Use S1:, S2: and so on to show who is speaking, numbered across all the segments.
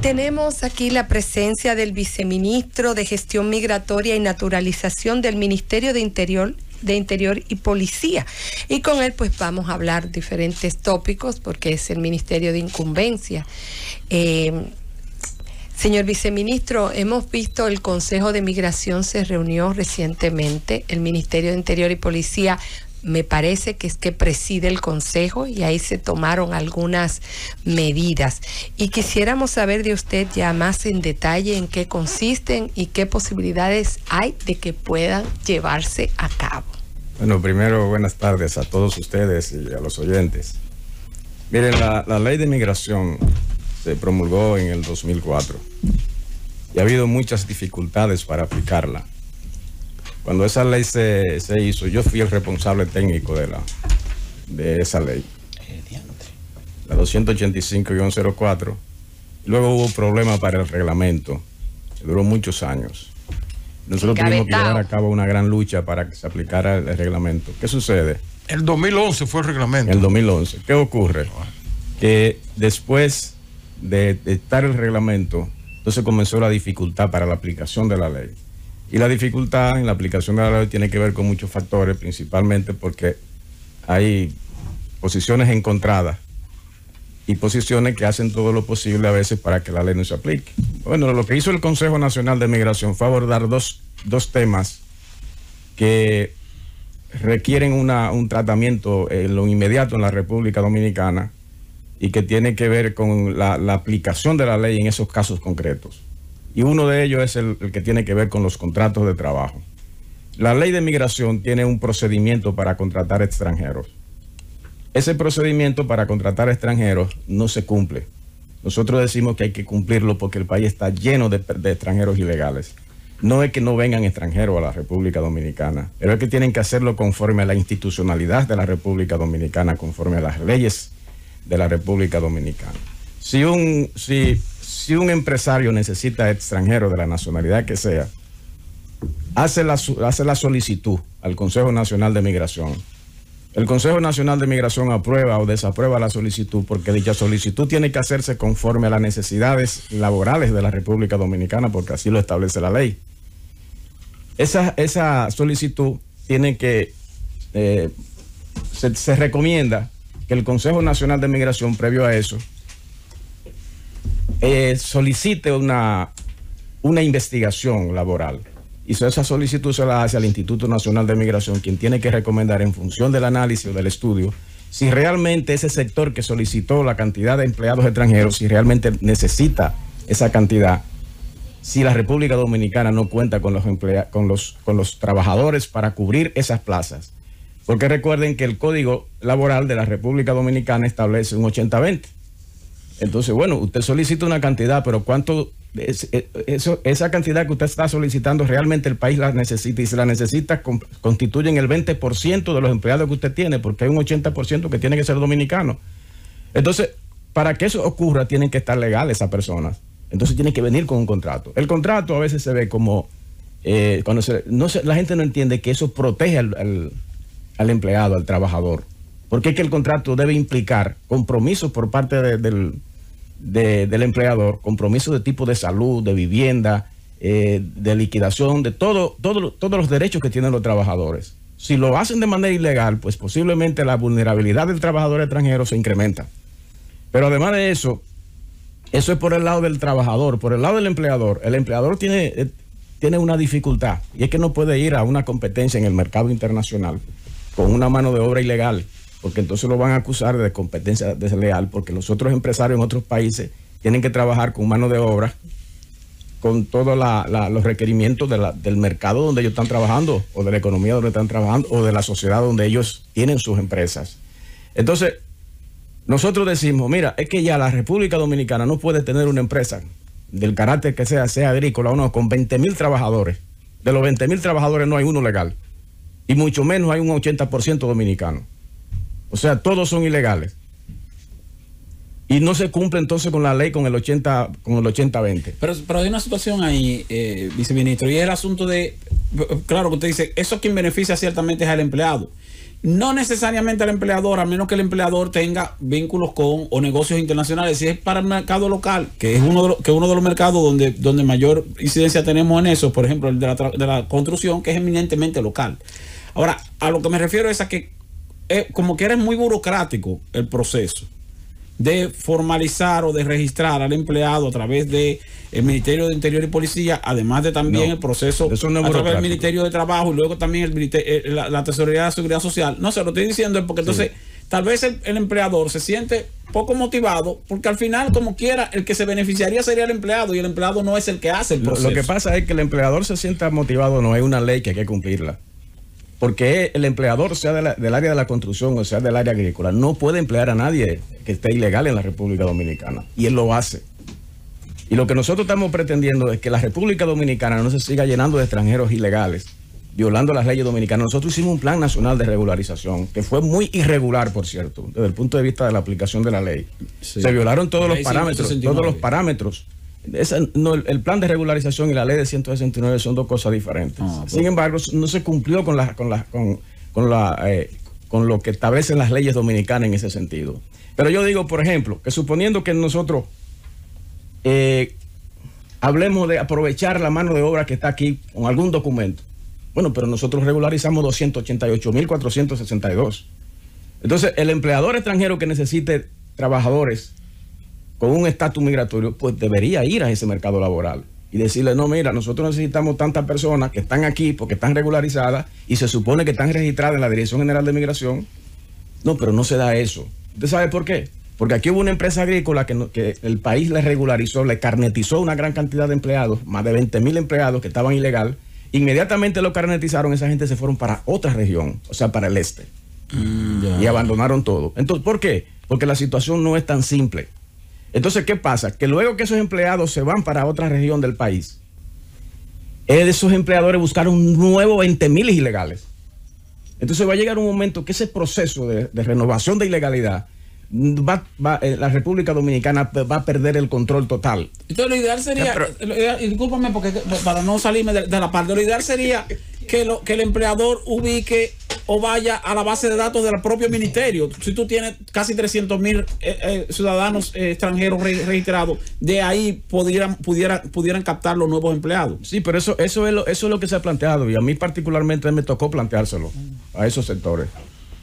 S1: Tenemos aquí la presencia del viceministro de Gestión Migratoria y Naturalización del Ministerio de Interior y Policía. Y con él pues vamos a hablar diferentes tópicos porque es el Ministerio de Incumbencia. Señor viceministro, hemos visto el Consejo de Migración se reunió recientemente, el Ministerio de Interior y Policía me parece que es que preside el Consejo y ahí se tomaron algunas medidas. Y quisiéramos saber de usted ya más en detalle en qué consisten y qué posibilidades hay de que puedan llevarse a cabo.
S2: Bueno, primero, buenas tardes a todos ustedes y a los oyentes. Miren, la ley de migración se promulgó en el 2004 y ha habido muchas dificultades para aplicarla. Cuando esa ley se hizo, yo fui el responsable técnico de esa ley, la 285-04. Luego hubo problemas para el reglamento, que duró muchos años. Nosotros tuvimos que llevar a cabo una gran lucha para que se aplicara el reglamento. ¿Qué sucede?
S3: El 2011 fue el reglamento.
S2: El 2011. ¿Qué ocurre? Que después de estar el reglamento, entonces comenzó la dificultad para la aplicación de la ley. Y la dificultad en la aplicación de la ley tiene que ver con muchos factores, principalmente porque hay posiciones encontradas y posiciones que hacen todo lo posible a veces para que la ley no se aplique. Bueno, lo que hizo el Consejo Nacional de Migración fue abordar dos temas que requieren un tratamiento en lo inmediato en la República Dominicana y que tiene que ver con la aplicación de la ley en esos casos concretos. Y uno de ellos es el que tiene que ver con los contratos de trabajo. La ley de migración tiene un procedimiento para contratar extranjeros. Ese procedimiento para contratar extranjeros no se cumple. Nosotros decimos que hay que cumplirlo porque el país está lleno de extranjeros ilegales. No es que no vengan extranjeros a la República Dominicana, pero es que tienen que hacerlo conforme a la institucionalidad de la República Dominicana, conforme a las leyes de la República Dominicana. Si un empresario necesita extranjero de la nacionalidad que sea, hace la solicitud al Consejo Nacional de Migración. El Consejo Nacional de Migración aprueba o desaprueba la solicitud porque dicha solicitud tiene que hacerse conforme a las necesidades laborales de la República Dominicana porque así lo establece la ley. Esa solicitud tiene que, se recomienda que el Consejo Nacional de Migración previo a eso solicite una investigación laboral y esa solicitud se la hace al Instituto Nacional de Migración, quien tiene que recomendar en función del análisis o del estudio si realmente ese sector que solicitó la cantidad de empleados extranjeros, si realmente necesita esa cantidad, si la República Dominicana no cuenta con los trabajadores para cubrir esas plazas. Porque recuerden que el Código Laboral de la República Dominicana establece un 80-20. Entonces, bueno, usted solicita una cantidad, pero ¿cuánto esa cantidad que usted está solicitando realmente el país la necesita? Y si la necesita, constituyen el 20% de los empleados que usted tiene, porque hay un 80% que tiene que ser dominicano. Entonces, para que eso ocurra, tienen que estar legales esas personas. Entonces, tienen que venir con un contrato. El contrato a veces se ve como, la gente no entiende que eso protege al empleado, al trabajador. Porque es que el contrato debe implicar compromisos por parte del empleador, compromisos de tipo de salud, de vivienda, de liquidación, de todos los derechos que tienen los trabajadores. Si lo hacen de manera ilegal, pues posiblemente la vulnerabilidad del trabajador extranjero se incrementa. Pero además de eso es por el lado del trabajador. Por el lado del empleador, el empleador tiene una dificultad y es que no puede ir a una competencia en el mercado internacional con una mano de obra ilegal, porque entonces lo van a acusar de competencia desleal, porque los otros empresarios en otros países tienen que trabajar con mano de obra, con todos los requerimientos del mercado donde ellos están trabajando, o de la economía donde están trabajando, o de la sociedad donde ellos tienen sus empresas. Entonces, nosotros decimos, mira, es que ya la República Dominicana no puede tener una empresa del carácter que sea agrícola o no, con 20,000 trabajadores. De los 20,000 trabajadores no hay uno legal, y mucho menos hay un 80% dominicano. O sea, todos son ilegales. Y no se cumple entonces con la ley con el 80-20.
S4: Pero hay una situación ahí, viceministro, y es el asunto de, claro que usted dice, eso quien beneficia ciertamente es al empleado. no necesariamente al empleador, a menos que el empleador tenga vínculos con o negocios internacionales. Si es para el mercado local, que es uno de los mercados donde mayor incidencia tenemos en eso, por ejemplo, el de la construcción, que es eminentemente local. Ahora, a lo que me refiero es a que como que era muy burocrático el proceso de formalizar o de registrar al empleado a través de el Ministerio de Interior y Policía, además de también el proceso a través del Ministerio de Trabajo y luego también la Tesorería de la Seguridad Social. No se lo estoy diciendo porque entonces tal vez el empleador se siente poco motivado, porque al final, como quiera, el que se beneficiaría sería el empleado y el empleado no es el que hace el proceso.
S2: Lo que pasa es que el empleador se sienta motivado, no es una ley que hay que cumplirla. Porque el empleador, sea del área de la construcción o sea del área agrícola, no puede emplear a nadie que esté ilegal en la República Dominicana. Y él lo hace. Y lo que nosotros estamos pretendiendo es que la República Dominicana no se siga llenando de extranjeros ilegales, violando las leyes dominicanas. Nosotros hicimos un plan nacional de regularización, que fue muy irregular, por cierto, desde el punto de vista de la aplicación de la ley. Sí. Se violaron todos los parámetros. El plan de regularización y la ley de 169 son dos cosas diferentes. Sin embargo, no se cumplió con lo que establecen las leyes dominicanas en ese sentido. Pero yo digo, por ejemplo, que suponiendo que nosotros hablemos de aprovechar la mano de obra que está aquí con algún documento. Bueno, pero nosotros regularizamos 288.462. Entonces, el empleador extranjero que necesite trabajadores con un estatus migratorio, pues debería ir a ese mercado laboral y decirle, no, mira, nosotros necesitamos tantas personas que están aquí porque están regularizadas y se supone que están registradas en la Dirección General de Migración. No, pero no se da eso. ¿Usted sabe por qué? Porque aquí hubo una empresa agrícola que el país le regularizó, le carnetizó una gran cantidad de empleados, más de 20,000 empleados que estaban ilegal. Inmediatamente lo carnetizaron, esa gente se fueron para otra región, o sea, para el este. Y abandonaron todo. Entonces, ¿por qué? Porque la situación no es tan simple. Entonces, ¿qué pasa? Que luego que esos empleados se van para otra región del país, esos empleadores buscaron un nuevo 20,000 ilegales. Entonces va a llegar un momento que ese proceso de renovación de ilegalidad, la República Dominicana va a perder el control total.
S4: Entonces lo ideal sería, discúlpame porque para no salirme de la parte, lo ideal sería que el empleador ubique o vaya a la base de datos del propio ministerio. Si tú tienes casi 300,000 ciudadanos extranjeros registrados, de ahí pudieran captar los nuevos empleados.
S2: Sí, pero eso es lo que se ha planteado y a mí particularmente me tocó planteárselo a esos sectores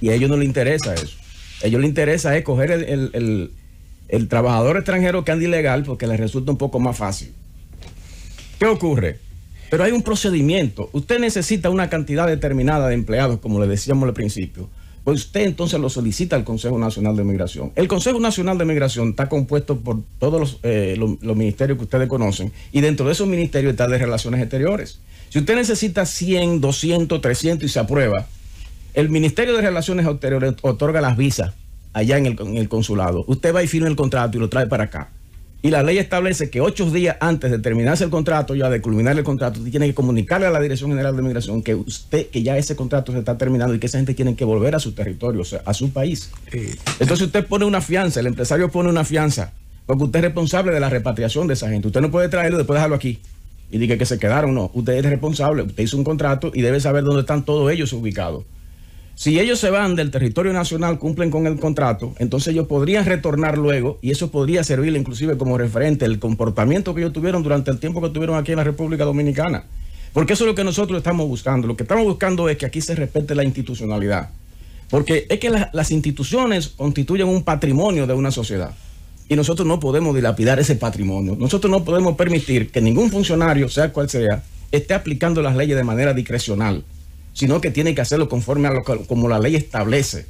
S2: y a ellos no les interesa eso. A ellos les interesa es coger el trabajador extranjero que anda ilegal porque les resulta un poco más fácil. ¿Qué ocurre? Pero hay un procedimiento. Usted necesita una cantidad determinada de empleados, como le decíamos al principio. Pues usted entonces lo solicita al Consejo Nacional de Migración. El Consejo Nacional de Migración está compuesto por todos los ministerios que ustedes conocen. Y dentro de esos ministerios está de Relaciones Exteriores. Si usted necesita 100, 200, 300 y se aprueba, el Ministerio de Relaciones Exteriores otorga las visas allá en el consulado. Usted va y firma el contrato y lo trae para acá. Y la ley establece que 8 días antes de terminarse el contrato, ya de culminar el contrato, usted tiene que comunicarle a la Dirección General de Migración que ya ese contrato se está terminando y que esa gente tiene que volver a su territorio, o sea, a su país. Entonces usted pone una fianza, el empresario pone una fianza, porque usted es responsable de la repatriación de esa gente. Usted no puede traerlo y después dejarlo aquí y diga que se quedaron. No, usted es responsable, usted hizo un contrato y debe saber dónde están todos ellos ubicados. Si ellos se van del territorio nacional, cumplen con el contrato, entonces ellos podrían retornar luego y eso podría servirle inclusive como referente el comportamiento que ellos tuvieron durante el tiempo que estuvieron aquí en la República Dominicana. Porque eso es lo que nosotros estamos buscando. Lo que estamos buscando es que aquí se respete la institucionalidad. Porque es que las instituciones constituyen un patrimonio de una sociedad. Y nosotros no podemos dilapidar ese patrimonio. Nosotros no podemos permitir que ningún funcionario, sea cual sea, esté aplicando las leyes de manera discrecional, sino que tiene que hacerlo conforme a como la ley establece.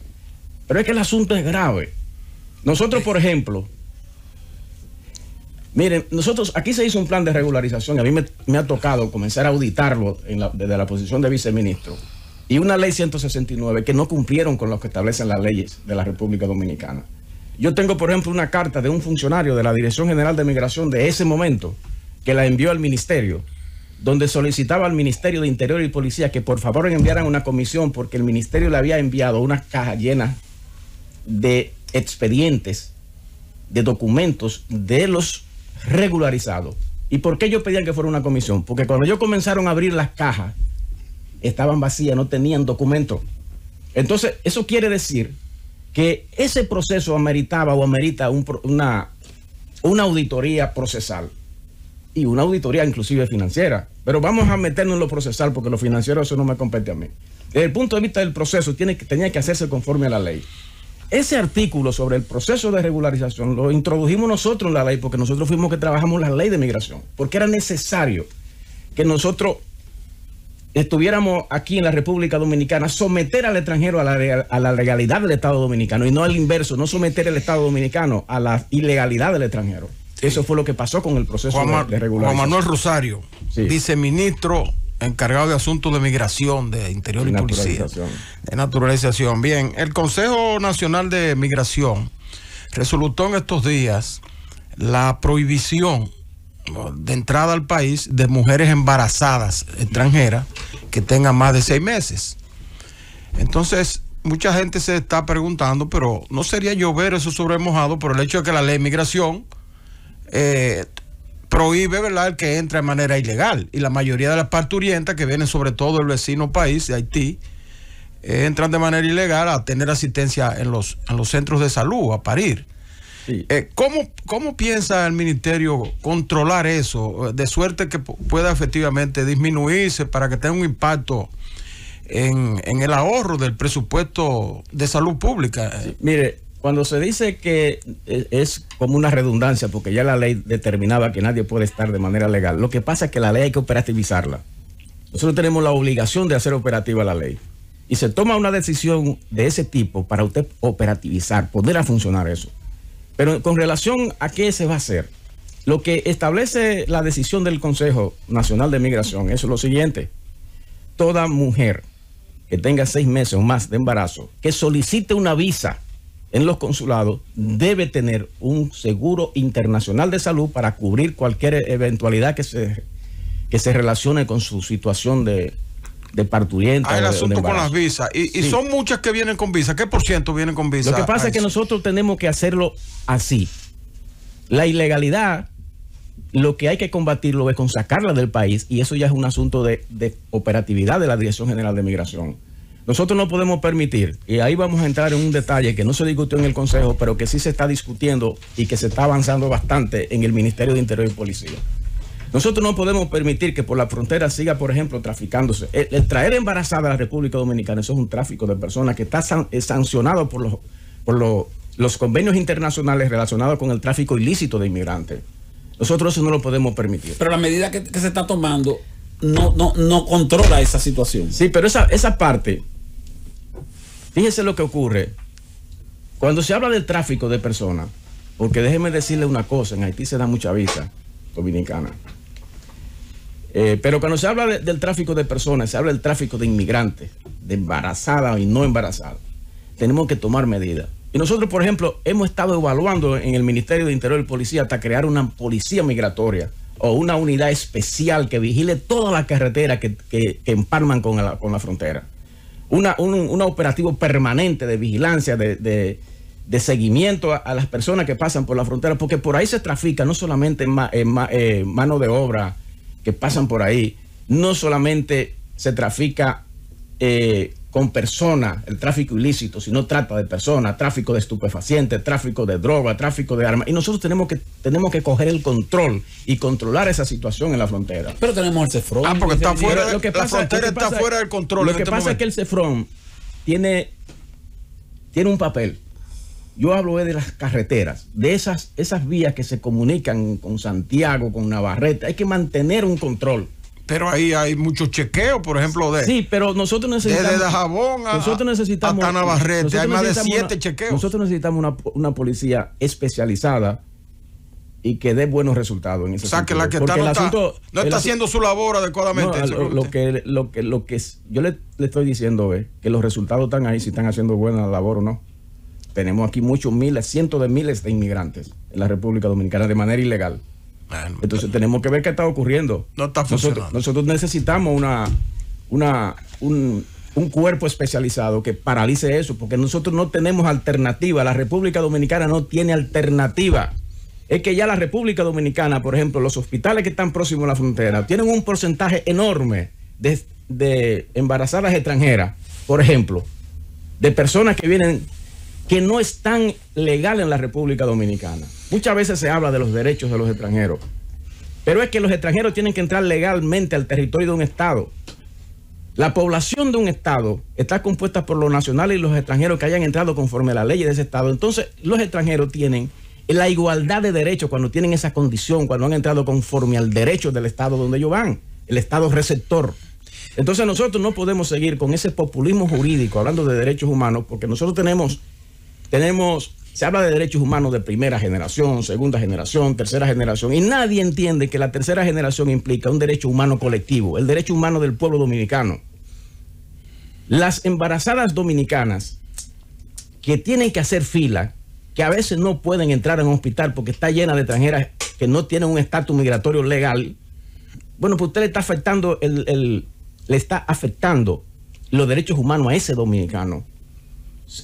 S2: Pero es que el asunto es grave. Nosotros, por ejemplo, miren, aquí se hizo un plan de regularización y a mí me ha tocado comenzar a auditarlo desde la posición de viceministro. Y una ley 169 que no cumplieron con lo que establecen las leyes de la República Dominicana. Yo tengo, por ejemplo, una carta de un funcionario de la Dirección General de Migración de ese momento que la envió al ministerio, donde solicitaba al Ministerio de Interior y Policía que por favor enviaran una comisión porque el ministerio le había enviado una caja llena de expedientes, de documentos de los regularizados. ¿Y por qué ellos pedían que fuera una comisión? Porque cuando ellos comenzaron a abrir las cajas, estaban vacías, no tenían documentos. Entonces, eso quiere decir que ese proceso ameritaba o amerita una auditoría procesal y una auditoría inclusive financiera. Pero vamos a meternos en lo procesal porque lo financiero eso no me compete a mí. Desde el punto de vista del proceso tenía que hacerse conforme a la ley. Ese artículo sobre el proceso de regularización lo introdujimos nosotros en la ley porque nosotros fuimos que trabajamos la ley de migración, porque era necesario que nosotros estuviéramos aquí en la República Dominicana, someter al extranjero a la legalidad del Estado Dominicano y no al inverso, no someter al Estado Dominicano a la ilegalidad del extranjero. Sí. Eso fue lo que pasó con el proceso de regularización.
S3: Juan Manuel Rosario, sí. Viceministro encargado de asuntos de migración, de interior y policía, de naturalización. Bien, el Consejo Nacional de Migración resolutó en estos días la prohibición de entrada al país de mujeres embarazadas extranjeras que tengan más de 6 meses. Entonces, mucha gente se está preguntando, pero ¿no sería llover eso sobre mojado por el hecho de que la ley de migración prohíbe, ¿verdad?, el que entra de manera ilegal? Y la mayoría de las parturientas que vienen sobre todo del vecino país de Haití entran de manera ilegal a tener asistencia en los centros de salud, a parir. Sí. ¿Cómo piensa el ministerio controlar eso, de suerte que pueda efectivamente disminuirse para que tenga un impacto en el ahorro del presupuesto de salud pública?
S2: Sí, mire, cuando se dice que es como una redundancia, porque ya la ley determinaba que nadie puede estar de manera legal, lo que pasa es que la ley hay que operativizarla. Nosotros tenemos la obligación de hacer operativa la ley. Y se toma una decisión de ese tipo para usted operativizar, poner a funcionar eso. Pero con relación a qué se va a hacer, lo que establece la decisión del Consejo Nacional de Migración es lo siguiente: toda mujer que tenga 6 meses o más de embarazo, que solicite una visa en los consulados, debe tener un seguro internacional de salud para cubrir cualquier eventualidad que se relacione con su situación de parturienta.
S3: El asunto con las visas. Y sí, son muchas que vienen con visa. ¿Qué por ciento vienen con visa?
S2: Lo que pasa es que nosotros tenemos que hacerlo así. La ilegalidad, lo que hay que combatirlo es con sacarla del país, y eso ya es un asunto de operatividad de la Dirección General de Migración. Nosotros no podemos permitir, y ahí vamos a entrar en un detalle que no se discutió en el Consejo, pero que sí se está discutiendo y que se está avanzando bastante en el Ministerio de Interior y Policía. Nosotros no podemos permitir que por la frontera siga, por ejemplo, traficándose. El traer embarazada a la República Dominicana, eso es un tráfico de personas que está sancionado por los convenios internacionales relacionados con el tráfico ilícito de inmigrantes. Nosotros eso no lo podemos permitir.
S4: Pero la medida que se está tomando no controla esa situación.
S2: Sí, pero esa parte, fíjese lo que ocurre cuando se habla del tráfico de personas, porque déjeme decirle una cosa: en Haití se da mucha visa dominicana. Pero cuando se habla del tráfico de personas, se habla del tráfico de inmigrantes, de embarazadas y no embarazadas. Tenemos que tomar medidas. Y nosotros, por ejemplo, hemos estado evaluando en el Ministerio de Interior y Policía hasta crear una policía migratoria o una unidad especial que vigile toda la carretera que empalman con la frontera. Un operativo permanente de vigilancia, de seguimiento a las personas que pasan por la frontera, porque por ahí se trafica no solamente mano de obra que pasan por ahí, no solamente se trafica con personas, el tráfico ilícito, sino trata de personas, tráfico de estupefacientes, tráfico de droga, tráfico de armas, y nosotros tenemos que coger el control y controlar esa situación en la frontera.
S4: Pero tenemos el CEFRON.
S3: Porque está fuera, la frontera está fuera del control.
S2: Lo que pasa es que el CEFRON tiene un papel. Yo hablo de las carreteras, de esas vías que se comunican con Santiago, con Navarrete. Hay que mantener un control.
S3: Pero ahí hay muchos chequeos, por ejemplo,
S2: sí, pero nosotros necesitamos...
S3: Desde Dajabón hasta Navarrete hay más de 7 chequeos.
S2: Nosotros necesitamos una policía especializada y que dé buenos resultados en ese sentido.
S3: O sea, que la que no está haciendo su labor adecuadamente.
S2: No, lo que yo le estoy diciendo es que los resultados están ahí, si están haciendo buena labor o no. Tenemos aquí cientos de miles de inmigrantes en la República Dominicana de manera ilegal. Bueno, entonces tenemos que ver qué está ocurriendo.
S3: No está funcionando.
S2: Nosotros necesitamos un cuerpo especializado que paralice eso, porque nosotros no tenemos alternativa. La República Dominicana no tiene alternativa. Es que ya la República Dominicana, por ejemplo, los hospitales que están próximos a la frontera tienen un porcentaje enorme de embarazadas extranjeras, por ejemplo. de personas que vienen, que no están legales en la República Dominicana. Muchas veces se habla de los derechos de los extranjeros, pero es que los extranjeros tienen que entrar legalmente al territorio de un Estado. La población de un Estado está compuesta por los nacionales y los extranjeros que hayan entrado conforme a la ley de ese Estado. Entonces, los extranjeros tienen la igualdad de derechos cuando tienen esa condición, cuando han entrado conforme al derecho del Estado donde ellos van, el Estado receptor. Entonces, nosotros no podemos seguir con ese populismo jurídico hablando de derechos humanos, porque nosotros tenemos, se habla de derechos humanos de primera generación, segunda generación, tercera generación, y nadie entiende que la tercera generación implica un derecho humano colectivo, el derecho humano del pueblo dominicano. Las embarazadas dominicanas que tienen que hacer fila, que a veces no pueden entrar en un hospital porque está llena de extranjeras que no tienen un estatus migratorio legal, bueno, pues usted le está afectando le está afectando los derechos humanos a ese dominicano.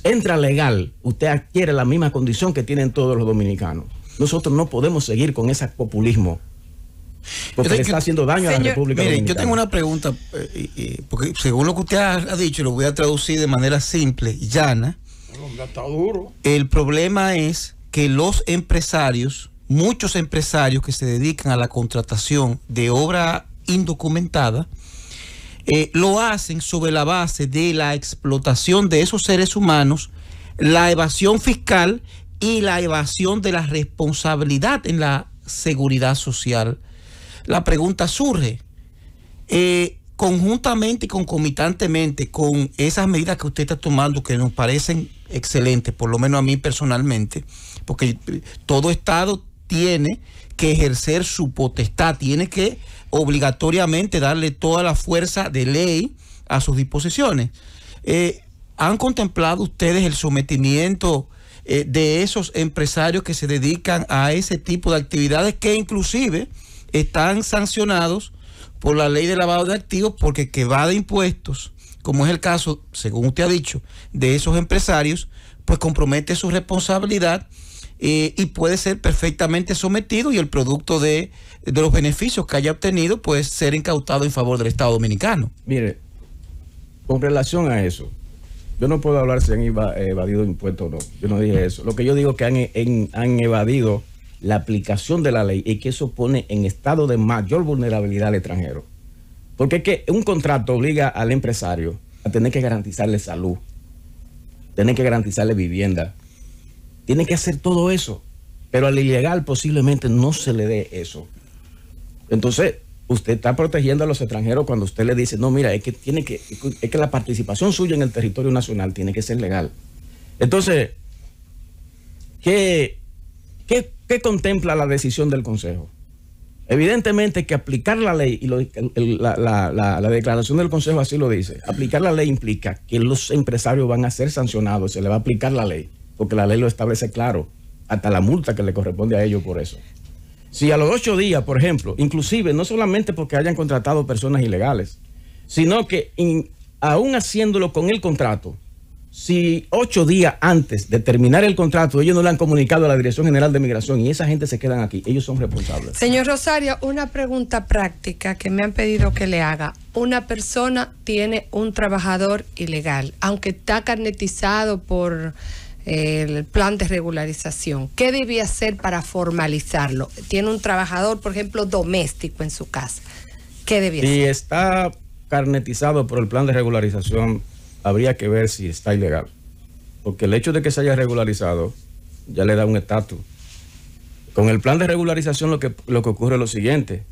S2: Entra legal, usted adquiere la misma condición que tienen todos los dominicanos. Nosotros no podemos seguir con ese populismo, porque le está haciendo daño a la República Dominicana.
S5: Yo tengo una pregunta, porque según lo que usted ha dicho, lo voy a traducir de manera simple y llana.
S3: Está duro.
S5: El problema es que los empresarios, muchos empresarios que se dedican a la contratación de obra indocumentada, lo hacen sobre la base de la explotación de esos seres humanos, la evasión fiscal y la evasión de la responsabilidad en la seguridad social. La pregunta surge, conjuntamente y concomitantemente con esas medidas que usted está tomando, que nos parecen excelentes, por lo menos a mí personalmente, porque todo Estado tiene que ejercer su potestad, tiene que obligatoriamente darle toda la fuerza de ley a sus disposiciones. ¿Han contemplado ustedes el sometimiento de esos empresarios que se dedican a ese tipo de actividades, que inclusive están sancionados por la ley de lavado de activos, porque que evade impuestos, como es el caso, según usted ha dicho, de esos empresarios, pues compromete su responsabilidad y puede ser perfectamente sometido, y el producto de los beneficios que haya obtenido puede ser incautado en favor del Estado Dominicano?
S2: Mire, con relación a eso, yo no puedo hablar si han evadido impuestos o no. Yo no dije eso. Lo que yo digo es que han evadido la aplicación de la ley, y que eso pone en estado de mayor vulnerabilidad al extranjero. Porque es que un contrato obliga al empresario a tener que garantizarle salud, tener que garantizarle vivienda, tiene que hacer todo eso, pero al ilegal posiblemente no se le dé eso. Entonces, usted está protegiendo a los extranjeros cuando usted le dice, no, mira, es que la participación suya en el territorio nacional tiene que ser legal. Entonces, ¿qué contempla la decisión del Consejo? Evidentemente que aplicar la ley, y la declaración del Consejo así lo dice, aplicar la ley implica que los empresarios van a ser sancionados, se le va a aplicar la ley, porque la ley lo establece claro, hasta la multa que le corresponde a ellos por eso. Si a los 8 días, por ejemplo, inclusive no solamente porque hayan contratado personas ilegales, sino que aún haciéndolo con el contrato, si 8 días antes de terminar el contrato ellos no le han comunicado a la Dirección General de Migración y esa gente se quedan aquí, ellos son responsables.
S1: Señor Rosario, una pregunta práctica que me han pedido que le haga. Una persona tiene un trabajador ilegal, aunque está carnetizado por el plan de regularización. ¿Qué debía hacer para formalizarlo? Tiene un trabajador, por ejemplo, doméstico en su casa. ¿Qué debía hacer?
S2: Si está carnetizado por el plan de regularización, habría que ver si está ilegal, porque el hecho de que se haya regularizado ya le da un estatus. Con el plan de regularización lo que ocurre es lo siguiente,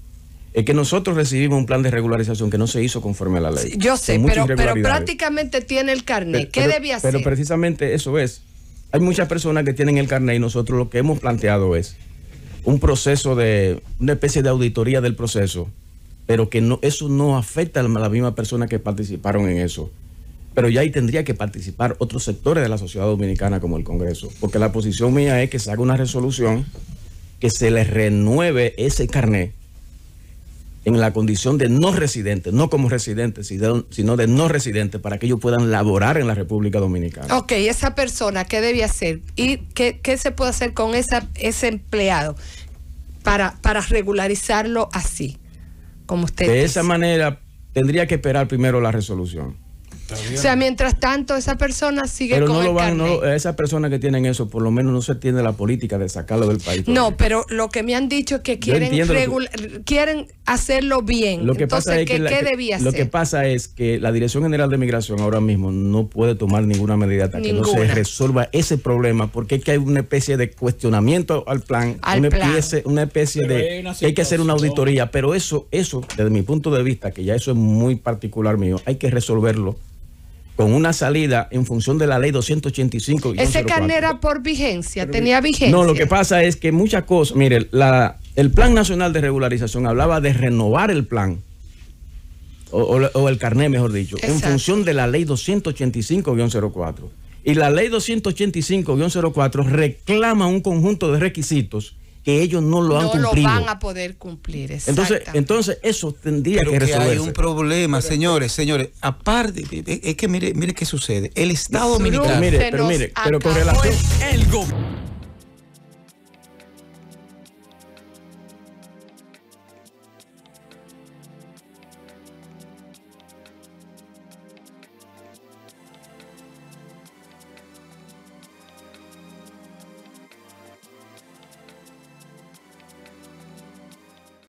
S2: es que nosotros recibimos un plan de regularización que no se hizo conforme a la ley.
S1: Sí, yo sé, pero prácticamente tiene el carnet. ¿Qué debía hacer?
S2: Pero precisamente eso es. Hay muchas personas que tienen el carnet y nosotros lo que hemos planteado es un proceso una especie de auditoría del proceso, pero que eso no afecta a la misma persona que participaron en eso. Pero ya ahí tendría que participar otros sectores de la sociedad dominicana como el Congreso, porque la posición mía es que se haga una resolución que se les renueve ese carnet en la condición de no residente, no como residente, sino de no residente, para que ellos puedan laborar en la República Dominicana.
S1: Ok, esa persona, ¿qué debía hacer? ¿Y qué se puede hacer con ese empleado para regularizarlo así, como usted dice?
S2: De esa manera, tendría que esperar primero la resolución.
S1: O sea, mientras tanto, esa persona sigue
S2: pero
S1: con
S2: no
S1: el
S2: lo van,
S1: carnet.
S2: no, esas personas que tienen eso, por lo menos no se tiene la política de sacarlo del país.
S1: No, pero lo que me han dicho es que quieren hacerlo bien.
S2: Lo que
S1: Entonces,
S2: pasa es que
S1: ¿qué debía hacer?
S2: Lo que pasa es que la Dirección General de Migración ahora mismo no puede tomar ninguna medida hasta que no se resuelva ese problema, porque es que hay una especie de cuestionamiento al plan, una especie de que hay que hacer una auditoría, pero eso, desde mi punto de vista, que ya eso es muy particular mío, hay que resolverlo con una salida en función de la ley 285.
S1: Ese carnet era por vigencia, tenía vigencia.
S2: No, lo que pasa es que muchas cosas, mire, el Plan Nacional de Regularización hablaba de renovar el plan, o el carnet, mejor dicho, en función de la ley 285-04. Y la ley 285-04 reclama un conjunto de requisitos que ellos no lo han cumplido. No
S1: lo van a poder cumplir,
S2: entonces eso tendría que resolverse.
S5: Hay un problema, señores, aparte, es que mire qué sucede. El Estado dominicano.
S2: Pero con relación...